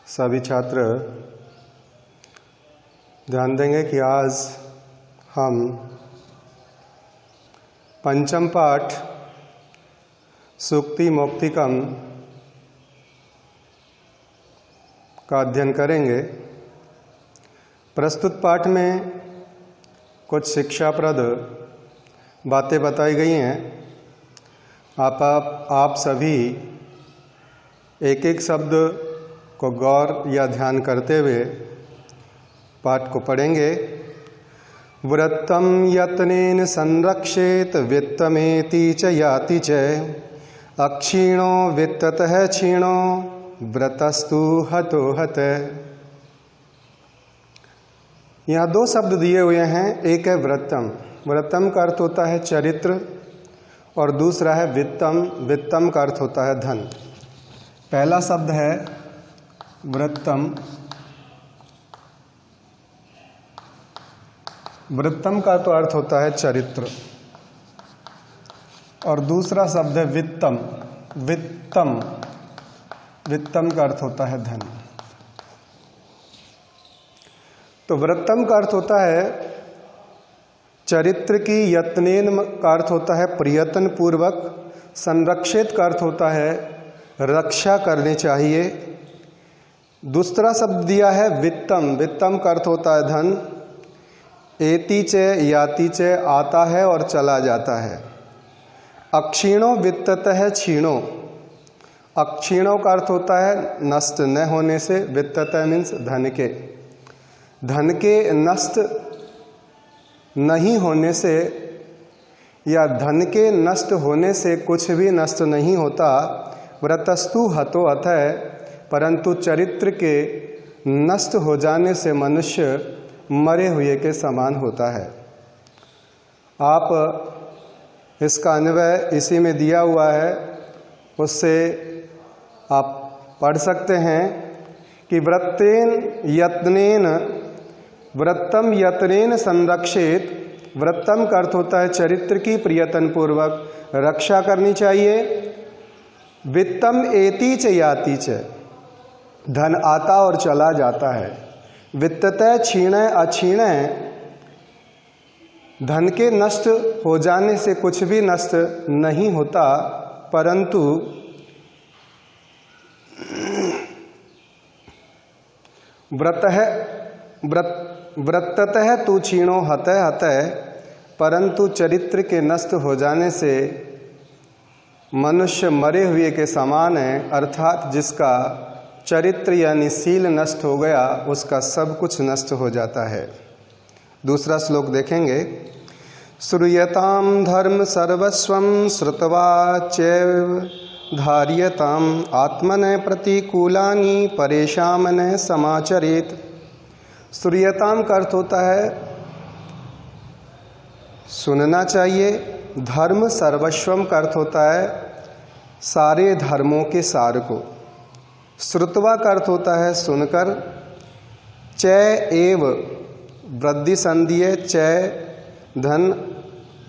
सभी छात्र ध्यान देंगे कि आज हम पंचम पाठ सूक्ति मौक्तिकम का अध्ययन करेंगे। प्रस्तुत पाठ में कुछ शिक्षाप्रद बातें बताई गई हैं। आप सभी एक एक शब्द को गौर या ध्यान करते हुए पाठ को पढ़ेंगे। व्रतम यत्नेन संरक्षेत वित्तमेति च याति च अक्षीणो वित्ततः क्षीणो व्रतस्तु हतो हत। यहाँ दो शब्द दिए हुए हैं। एक है व्रतम। व्रतम का अर्थ होता है चरित्र और दूसरा है वित्तम। वित्तम का अर्थ होता है धन। पहला शब्द है व्रतम। व्रतम का तो अर्थ होता है चरित्र और दूसरा शब्द है वित्तम। वित्तम वित्तम का अर्थ होता है धन। तो व्रतम का अर्थ होता है चरित्र की, यत्नेन का अर्थ होता है प्रयत्न पूर्वक, संरक्षित का अर्थ होता है रक्षा करनी चाहिए। दूसरा शब्द दिया है वित्तम। वित्तम का अर्थ होता है धन। एति च याति च आता है और चला जाता है। अक्षीणो वित्ततः क्षीणो। अक्षीणों का अर्थ होता है नष्ट न होने से। वित्ततः मीन्स धन के। धन के नष्ट नहीं होने से या धन के नष्ट होने से कुछ भी नष्ट नहीं होता। व्रतस्तु हतो हत है, परंतु चरित्र के नष्ट हो जाने से मनुष्य मरे हुए के समान होता है। आप इसका अन्वय इसी में दिया हुआ है, उससे आप पढ़ सकते हैं कि व्रतेन यत्नेन, व्रतम यत्नेन संरक्षित। व्रतम का अर्थ होता है चरित्र की प्रयत्न पूर्वक रक्षा करनी चाहिए। वित्तम एति च याति च, धन आता और चला जाता है। वित्ततः क्षीण अक्षीण, धन के नष्ट हो जाने से कुछ भी नष्ट नहीं होता, परंतु व्रततः तु क्षीणो हतः हतः, परंतु चरित्र के नष्ट हो जाने से मनुष्य मरे हुए के समान है। अर्थात जिसका चरित्र यानी सील नष्ट हो गया, उसका सब कुछ नष्ट हो जाता है। दूसरा श्लोक देखेंगे। श्रूयताम धर्म सर्वस्वम श्रुत्वा चैव धार्यताम आत्मन प्रतिकूलानि परेशान न समाचरेत। श्रूयताम का अर्थ होता है सुनना चाहिए। धर्म सर्वस्वम का अर्थ होता है सारे धर्मों के सार को। श्रुत्वा का अर्थ होता है सुनकर। चय एव वृद्धि संधि है, चय धन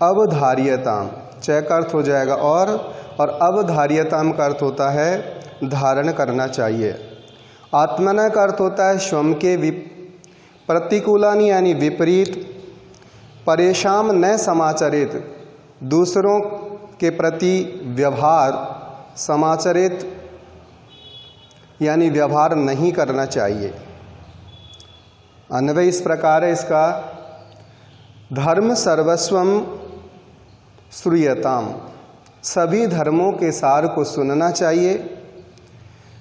अवधार्यताम। चय का अर्थ हो जाएगा और अवधार्यताम का अर्थ होता है धारण करना चाहिए। आत्मना का अर्थ होता है स्वयं के प्रतिकूलानि यानी विपरीत। परेशान न समाचरित, दूसरों के प्रति व्यवहार। समाचरित यानी व्यवहार नहीं करना चाहिए। अन्वय इस प्रकार है इसका। धर्म सर्वस्वम श्रूयताम, सभी धर्मों के सार को सुनना चाहिए।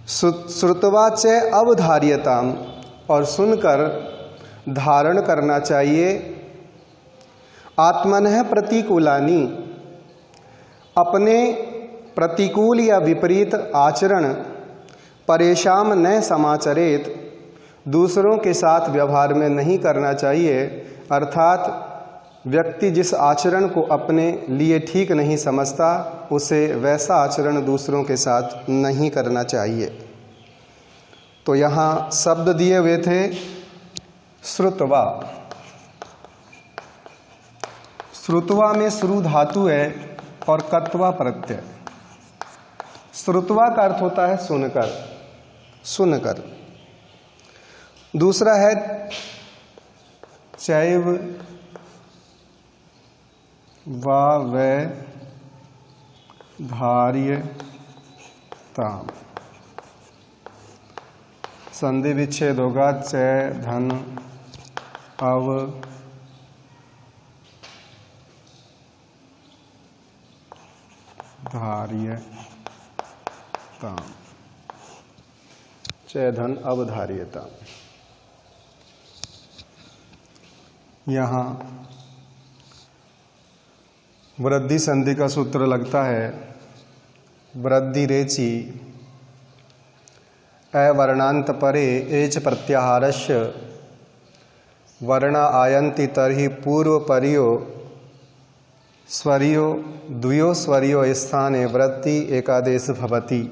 श्रुत्वा च अवधार्यताम, और सुनकर धारण करना चाहिए। आत्मनः प्रतिकूलानि, अपने प्रतिकूल या विपरीत आचरण। परेशान न समाचरेत, दूसरों के साथ व्यवहार में नहीं करना चाहिए। अर्थात व्यक्ति जिस आचरण को अपने लिए ठीक नहीं समझता, उसे वैसा आचरण दूसरों के साथ नहीं करना चाहिए। तो यहाँ शब्द दिए हुए थे श्रुत्वा। श्रुत्वा में श्रु धातु है और कत्वा प्रत्यय। श्रुत्वा का अर्थ होता है सुनकर। सुनकर दूसरा है चैव धार्यताम्। संधि विच्छेद होगा चै धन अव धार्यताम्, चै धन अवधार्यताम्। यहाँ वृद्धि संधि का सूत्र लगता है वृद्धि रेचि अवर्णांत परे एच प्रत्याहारस्य वर्णा आयन्ति तर्हि पूर्वपरियो स्वरियो द्वयो स्वरियो स्थाने वृद्धि एकादेश भवति।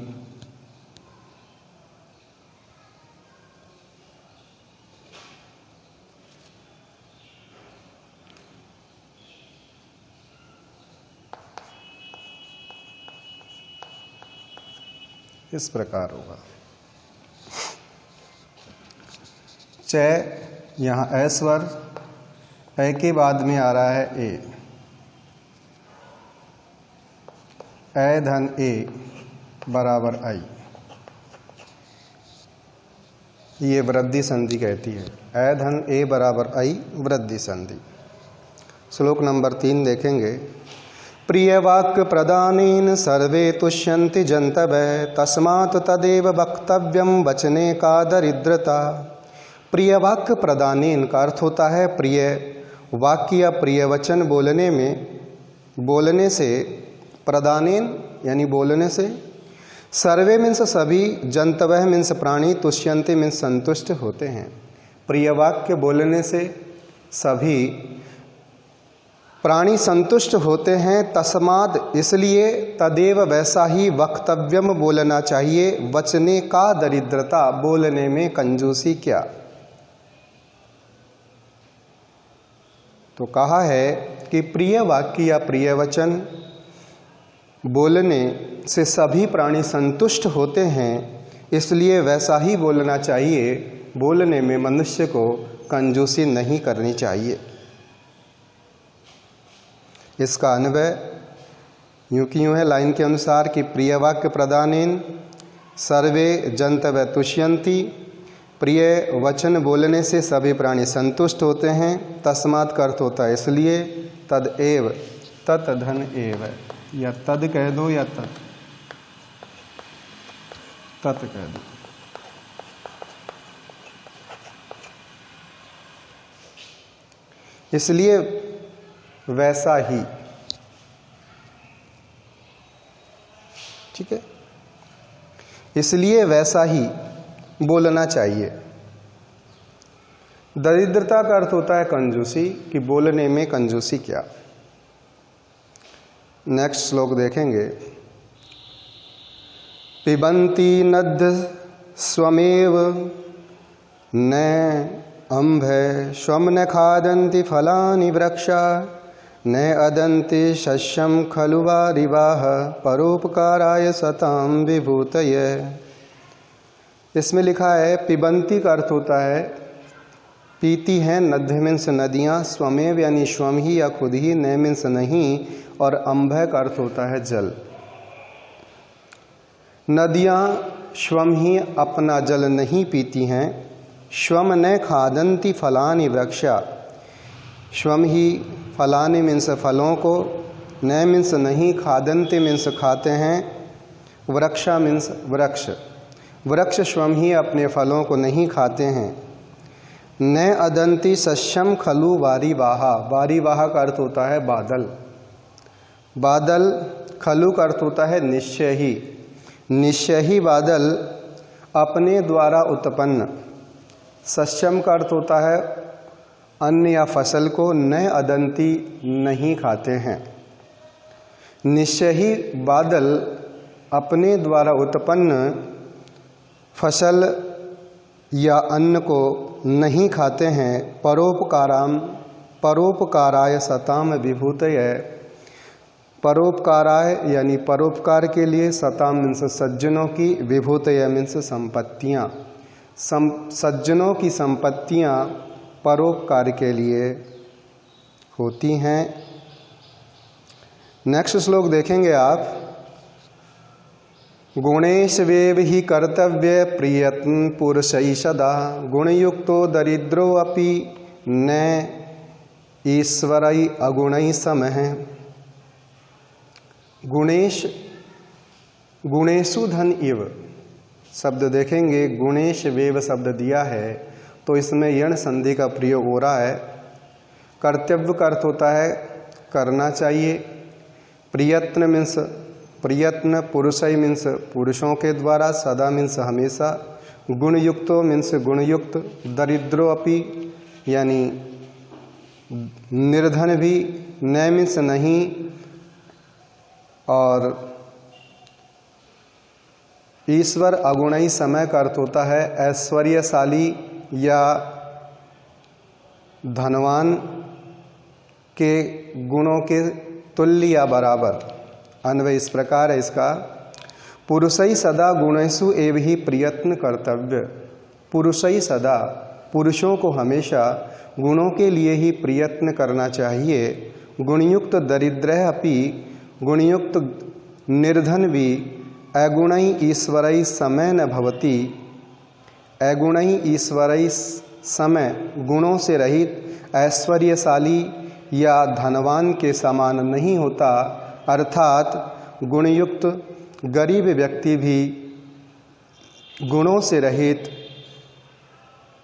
इस प्रकार होगा। चै यहाँ ए स्वर, ए के बाद में आ रहा है ए धन ए बराबर आई, ये वृद्धि संधि कहती है। ए धन ए बराबर आई वृद्धि संधि। श्लोक नंबर 3 देखेंगे। प्रिय वाक्य प्रदानेन सर्वे तुष्यन्ति जन्तवः तस्मात् तदेव वक्तव्यम वचने का दरिद्रता। प्रिय वाक्य प्रदानेन का अर्थ होता है प्रिय वाक्य या प्रिय वचन बोलने से, प्रदानेन यानी बोलने से, सर्वे मीन्स सभी, जंतवः मीन्स प्राणी, तुष्यन्ति मीन्स संतुष्ट होते हैं। प्रिय वाक्य बोलने से सभी प्राणी संतुष्ट होते हैं। तस्माद इसलिए, तदेव वैसा ही, वक्तव्यम बोलना चाहिए, वचने का दरिद्रता बोलने में कंजूसी क्या। तो कहा है कि प्रिय वाक्य या प्रिय वचन बोलने से सभी प्राणी संतुष्ट होते हैं, इसलिए वैसा ही बोलना चाहिए, बोलने में मनुष्य को कंजूसी नहीं करनी चाहिए। इसका अन्वय यूँ की यूँ है लाइन के अनुसार कि प्रिय वाक्य प्रदानेन सर्वे जंतवः तुष्यन्ति, प्रिय वचन बोलने से सभी प्राणी संतुष्ट होते हैं। तस्मात् का अर्थ होता है इसलिए, तद एव, तत् धन एव, या तद कह दो या तत् कह दो। इसलिए वैसा ही, ठीक है, इसलिए वैसा ही बोलना चाहिए। दरिद्रता का अर्थ होता है कंजूसी, कि बोलने में कंजूसी क्या। नेक्स्ट श्लोक देखेंगे। पिबन्ति नद्य स्वमेव न अम्भे स्वम न खादन्ति फलानि वृक्षा न अदन्ति शस्यं खलु वारिवाः परोपकाराय सतां विभूतये। इसमें लिखा है पिबन्ति का अर्थ होता है पीती हैं, नद्य मीन्स नदियाँ, स्वमेव यानी स्वम ही या खुद ही, न मीन्स नहीं, और अम्भय का अर्थ होता है जल। नदियाँ स्वम ही अपना जल नहीं पीती हैं। स्वम न खादन्ति फलानि वृक्षा, स्वम ही फलानि मीन्स फलों को, न मीन्स नहीं, खादन्ति मीन्स खाते हैं, वृक्षा मीन्स वृक्ष, वृक्ष स्वम ही अपने फलों को नहीं खाते हैं। न अदंती सस्यम खलु वारिवाहा, वारिवाहा का अर्थ होता है बादल, बादल, खलु का अर्थ होता है निश्चय ही, निश्चय ही बादल अपने द्वारा उत्पन्न, सस्यम का अर्थ होता है अन्न या फसल को, न अदंती नहीं खाते हैं। निश्चय ही बादल अपने द्वारा उत्पन्न फसल या अन्न को नहीं खाते हैं। परोपकाराय सताम विभूतये, परोपकाराय यानी परोपकार के लिए, सताम मीन्स सज्जनों की, विभूतये मीन्स संपत्तियाँ, सज्जनों की संपत्तियां परोपकार के लिए होती हैं। नेक्स्ट श्लोक देखेंगे आप। गुणेश वेव ही कर्तव्य प्रियत्न पुरुषै सदा गुणयुक्तो दरिद्रो अपि न ईश्वरै अगुणै समः। गुणेश गुणेशु धन इव शब्द देखेंगे। गुणेश वेव शब्द दिया है तो इसमें यण संधि का प्रयोग हो रहा है। कर्तव्य का अर्थ होता है करना चाहिए। प्रयत्न मीन्स प्रयत्न, पुरुषै मीन्स पुरुषों के द्वारा, सदा मीन्स हमेशा, गुणयुक्तो मीन्स गुणयुक्त, दरिद्रो अपि यानी निर्धन भी, न मीन्स नहीं, और ईश्वर अगुणई समय का अर्थ होता है ऐश्वर्यशाली या धनवान के गुणों के तुल्य या बराबर। अन्वय इस प्रकार है इसका। पुरुषै सदा गुणेषु एव ही प्रयत्न कर्तव्य। पुरुषै सदा, पुरुषों को हमेशा गुणों के लिए ही प्रयत्न करना चाहिए। गुणयुक्त दरिद्र अपि, गुणयुक्त निर्धन भी, अगुणै ईश्वरै समय न भवति, अगुणै ईश्वरै समय गुणों से रहित ऐश्वर्यशाली या धनवान के समान नहीं होता। अर्थात गुणयुक्त गरीब व्यक्ति भी गुणों से रहित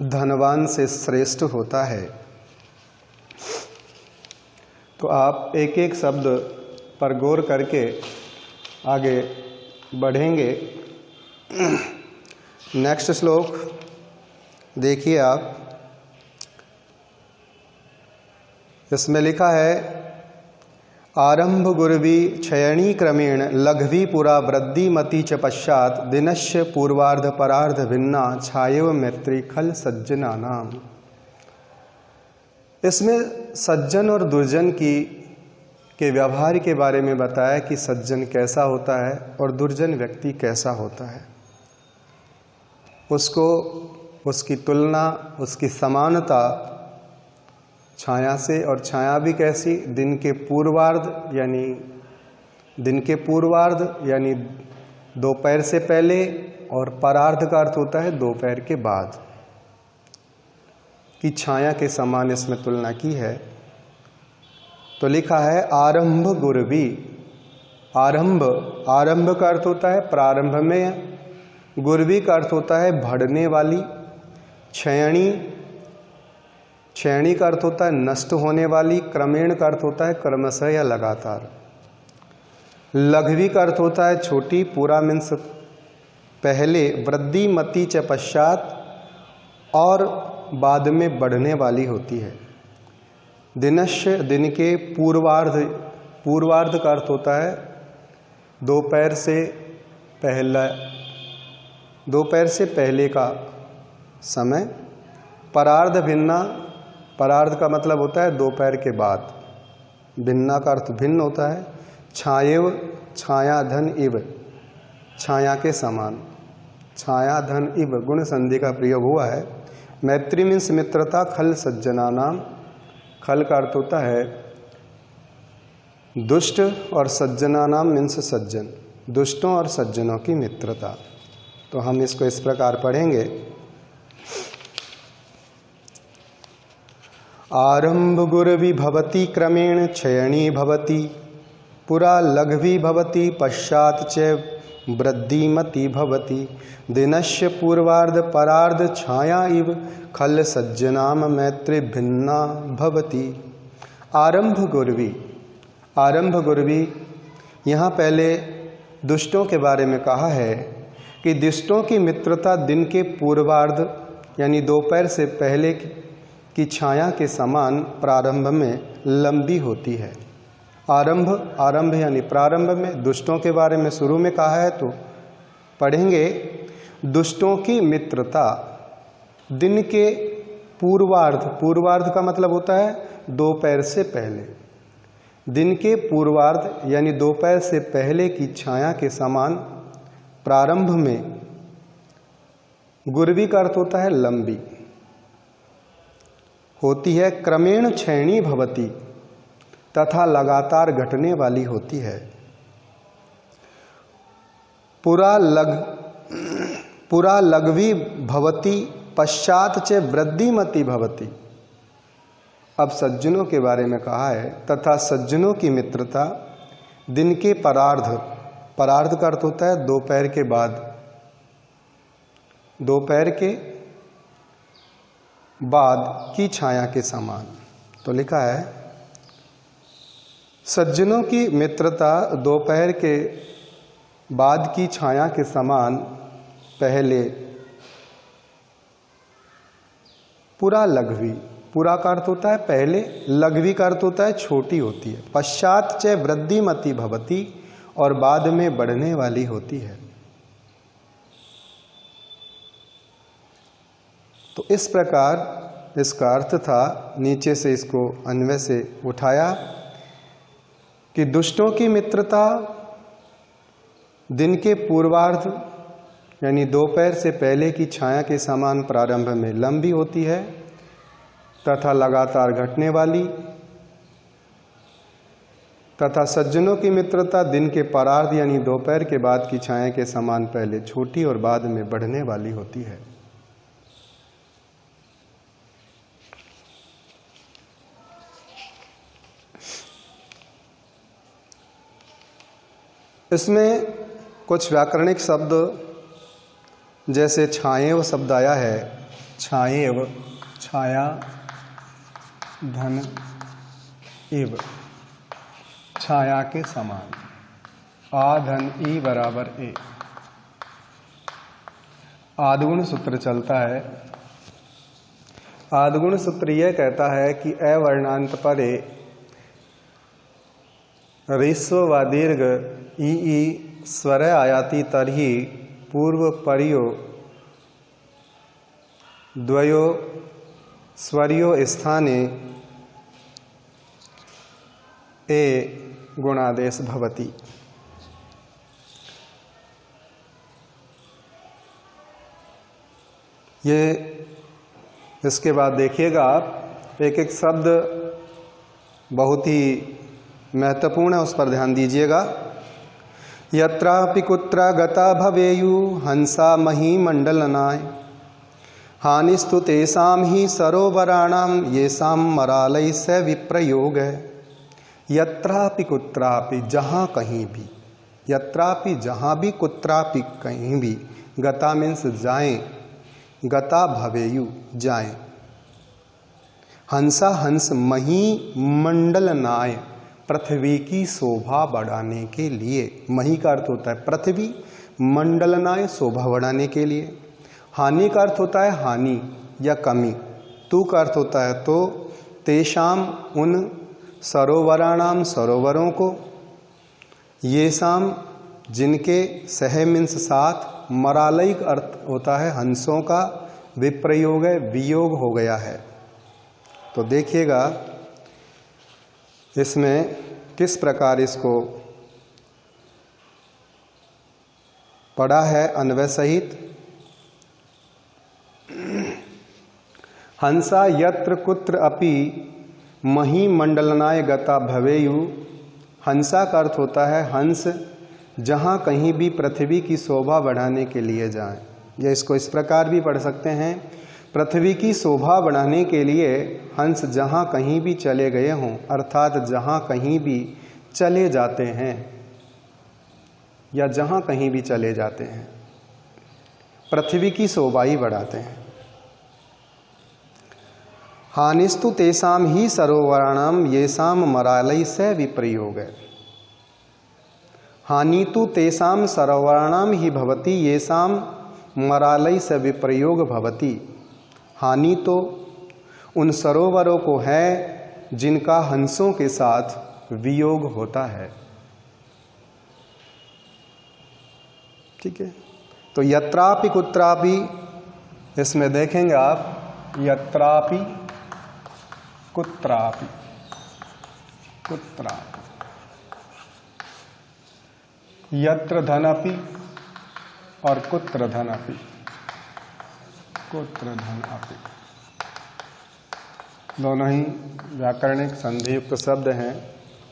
धनवान से श्रेष्ठ होता है। तो आप एक एक शब्द पर गौर करके आगे बढ़ेंगे। नेक्स्ट श्लोक देखिए आप। इसमें लिखा है आरंभ गुरवी क्षयणी क्रमेण लघवी पुरा वृद्धि मति च पश्चात दिनश्य पूर्वार्ध परार्ध भिन्ना छायव मैत्री खल सज्जना नाम। इसमें सज्जन और दुर्जन के व्यवहार के बारे में बताया कि सज्जन कैसा होता है और दुर्जन व्यक्ति कैसा होता है। उसको उसकी तुलना, उसकी समानता छाया से, और छाया भी कैसी, दिन के पूर्वार्ध यानी दोपहर से पहले, और परार्ध का अर्थ होता है दोपहर के बाद की छाया के समान इसमें तुलना की है। तो लिखा है आरंभ गुरवी। आरंभ का अर्थ होता है प्रारंभ में, गुरवी का अर्थ होता है बढ़ने वाली, क्षयणी का अर्थ होता है नष्ट होने वाली, क्रमेण का अर्थ होता है क्रमशः या लगातार, लघवी का अर्थ होता है छोटी, पूरा मीन्स पहले, वृद्धि मति च पश्चात और बाद में बढ़ने वाली होती है। दिनश्य दिन के पूर्वार्ध का अर्थ होता है दोपहर से पहले का समय। परार्ध भिन्ना, परार्ध का मतलब होता है दोपहर के बाद, भिन्ना का अर्थ भिन्न होता है। छायव छाया धन इव, छाया के समान, छाया धन इव गुण संधि का प्रयोग हुआ है। मैत्री मीन्स मित्रता, खल सज्जना नाम, खल का अर्थ होता है दुष्ट और सज्जना नाम मीन्स सज्जन, दुष्टों और सज्जनों की मित्रता। तो हम इसको इस प्रकार पढ़ेंगे। आरंभ गुरवी भवति क्रमेण क्षयणी भवति पुरा लघवी भवति पश्चात च वृद्धिमती भवति दिनश्य पूर्वार्ध परार्ध छाया इव खल सज्जनाम मैत्री भिन्ना भवति। आरंभ गुरवी यहाँ पहले दुष्टों के बारे में कहा है कि दुष्टों की मित्रता दिन के पूर्वार्ध यानी दोपहर से पहले की छाया के समान प्रारंभ में लंबी होती है। आरंभ यानी प्रारंभ में, दुष्टों के बारे में शुरू में कहा है तो पढ़ेंगे। दुष्टों की मित्रता दिन के पूर्वार्ध का मतलब होता है दोपहर से पहले, दिन के पूर्वार्ध यानी दोपहर से पहले की छाया के समान प्रारंभ में गुरवी का अर्थ होता है लंबी, होती है क्रमेण क्षैणी भवती तथा लगातार घटने वाली होती है। पुरा लघवी भवती पश्चात च वृद्धिमती भवती। अब सज्जनों के बारे में कहा है, तथा सज्जनों की मित्रता दिन के परार्ध, परार्ध का अर्थ होता है दोपहर के बाद, दोपहर के बाद की छाया के समान। तो लिखा है सज्जनों की मित्रता दोपहर के बाद की छाया के समान पहले पुरा लघवी, पुरा का अर्थ होता है पहले, लघवी का अर्थ होता है छोटी होती है, पश्चात च वृद्धिमती भवती और बाद में बढ़ने वाली होती है। तो इस प्रकार इसका अर्थ था, नीचे से इसको अन्वय से उठाया कि दुष्टों की मित्रता दिन के पूर्वार्ध यानी दोपहर से पहले की छाया के समान प्रारंभ में लंबी होती है तथा लगातार घटने वाली, तथा सज्जनों की मित्रता दिन के परार्ध यानी दोपहर के बाद की छाया के समान पहले छोटी और बाद में बढ़ने वाली होती है। इसमें कुछ व्याकरणिक शब्द जैसे छाएव शब्द आया है, छाएव, छाया धन एव, छाया के समान, आ धन ई बराबर ए। आदिगुण सूत्र चलता है। आदिगुण सूत्र यह कहता है कि अवर्णांत परे ऋस्व व दीर्घ ई स्वर आयाति तरहि पूर्व परियो द्वयो स्वरियो स्थाने ए गुणादेश भवति। ये इसके बाद देखिएगा आप, एक एक शब्द बहुत ही महत्वपूर्ण है, उस पर ध्यान दीजिएगा। यत्रापि कुत्र गता भवेयु हंसा मही मंडलनाय हानिस्तु तेषां ही सरोवराणां येषां मरालय से विप्रयोग है। यत्रापि कुत्रापि, जहाँ कहीं भी, यत्रापि जहाँ भी, कुत्रापि कहीं भी, गता मीन्स जाएं, गता भवेयु जाएं, हंसा हंस, मही मंडलनाय पृथ्वी की शोभा बढ़ाने के लिए, मही का अर्थ होता है पृथ्वी, मंडलनाय शोभा बढ़ाने के लिए। हानि का अर्थ होता है हानि या कमी, तू का अर्थ होता है तो, तेषाम उन, सरोवराणाम सरोवरों को, ये शाम जिनके, सह मीन्स साथ, मरालय का अर्थ होता है हंसों का, विप्रयोग है वियोग हो गया है। तो देखिएगा इसमें किस प्रकार इसको पढ़ा है अन्वय सहित। हंसा यत्र कुत्र अपि मही मंडलनाय गता भवेयु। हंसा का अर्थ होता है हंस जहाँ कहीं भी पृथ्वी की शोभा बढ़ाने के लिए जाएं, या इसको इस प्रकार भी पढ़ सकते हैं, पृथ्वी की शोभा बढ़ाने के लिए हंस जहाँ कहीं भी चले गए हों, अर्थात जहाँ कहीं भी चले जाते हैं या जहाँ कहीं भी चले जाते हैं पृथ्वी की शोभा ही बढ़ाते हैं। हानिस्तु तेषाम ही सरोवराणाम येषाम मरालय से विप्रयोग है। हानि तो तेषाम सरोवराणाम ही भवति येषाम मरालय से विप्रयोग भवति। हानि तो उन सरोवरों को है जिनका हंसों के साथ वियोग होता है। ठीक है, तो यत्रापि कुत्रापि, इसमें देखेंगे आप, यत्रापि कुत्रापि, कुत्रापि, यत्र धनपि और कुत्र धनपि, कुत्र धन अपि। दोनों ही व्याकरणिक संधि युक्त शब्द हैं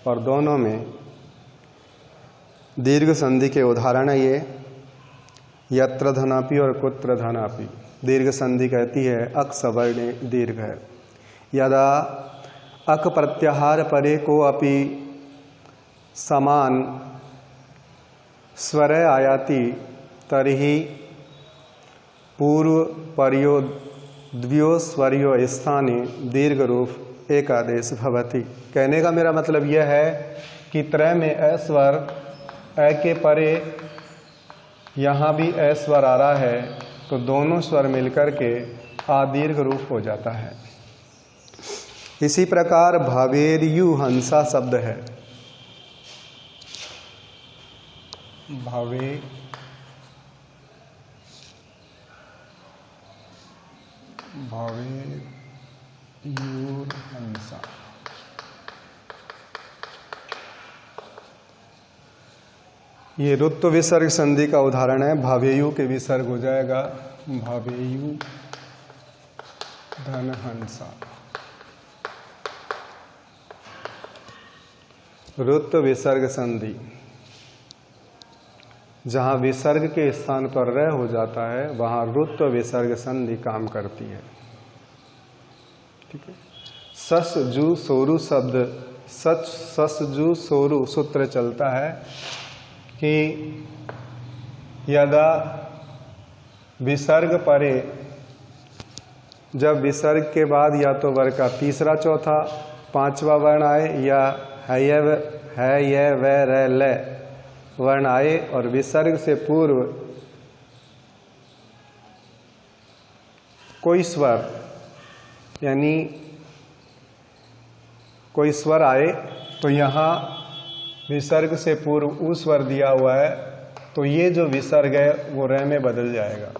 और दोनों में दीर्घ संधि के उदाहरण है ये यत्र धनापि और कुत्र धनापि। दीर्घ संधि कहती है अक सवर्णे दीर्घ है। यदा अक प्रत्याहार परे को अपि समान स्वर आयाति तर्हि पूर्व पर्यो द्वियो स्वरियो स्थाने दीर्घ रूप एकादेश भवति। कहने का मेरा मतलब यह है कि त्रय में अ स्वर अ के परे यहाँ भी अ स्वर आ रहा है तो दोनों स्वर मिलकर के आदीर्घ रूप हो जाता है। इसी प्रकार भवेर्यु हंसा शब्द है। भवे हंसा। ये रुत्व विसर्ग संधि का उदाहरण है। भवेयु के विसर्ग हो जाएगा भवेयु धन हंसा। रुत्व विसर्ग संधि जहाँ विसर्ग के स्थान पर र हो जाता है वहाँ रुत्व विसर्ग संधि काम करती है। ठीक है। सस जू सोरु शब्द सस जू सोरु सूत्र चलता है कि यदा विसर्ग परे, जब विसर्ग के बाद या तो वर्ग का तीसरा चौथा पांचवा वर्ण आए या है य व र ल वर्ण आए और विसर्ग से पूर्व कोई स्वर यानी कोई स्वर आए तो यहाँ विसर्ग से पूर्व उ स्वर दिया हुआ है तो ये जो विसर्ग है वो र में बदल जाएगा।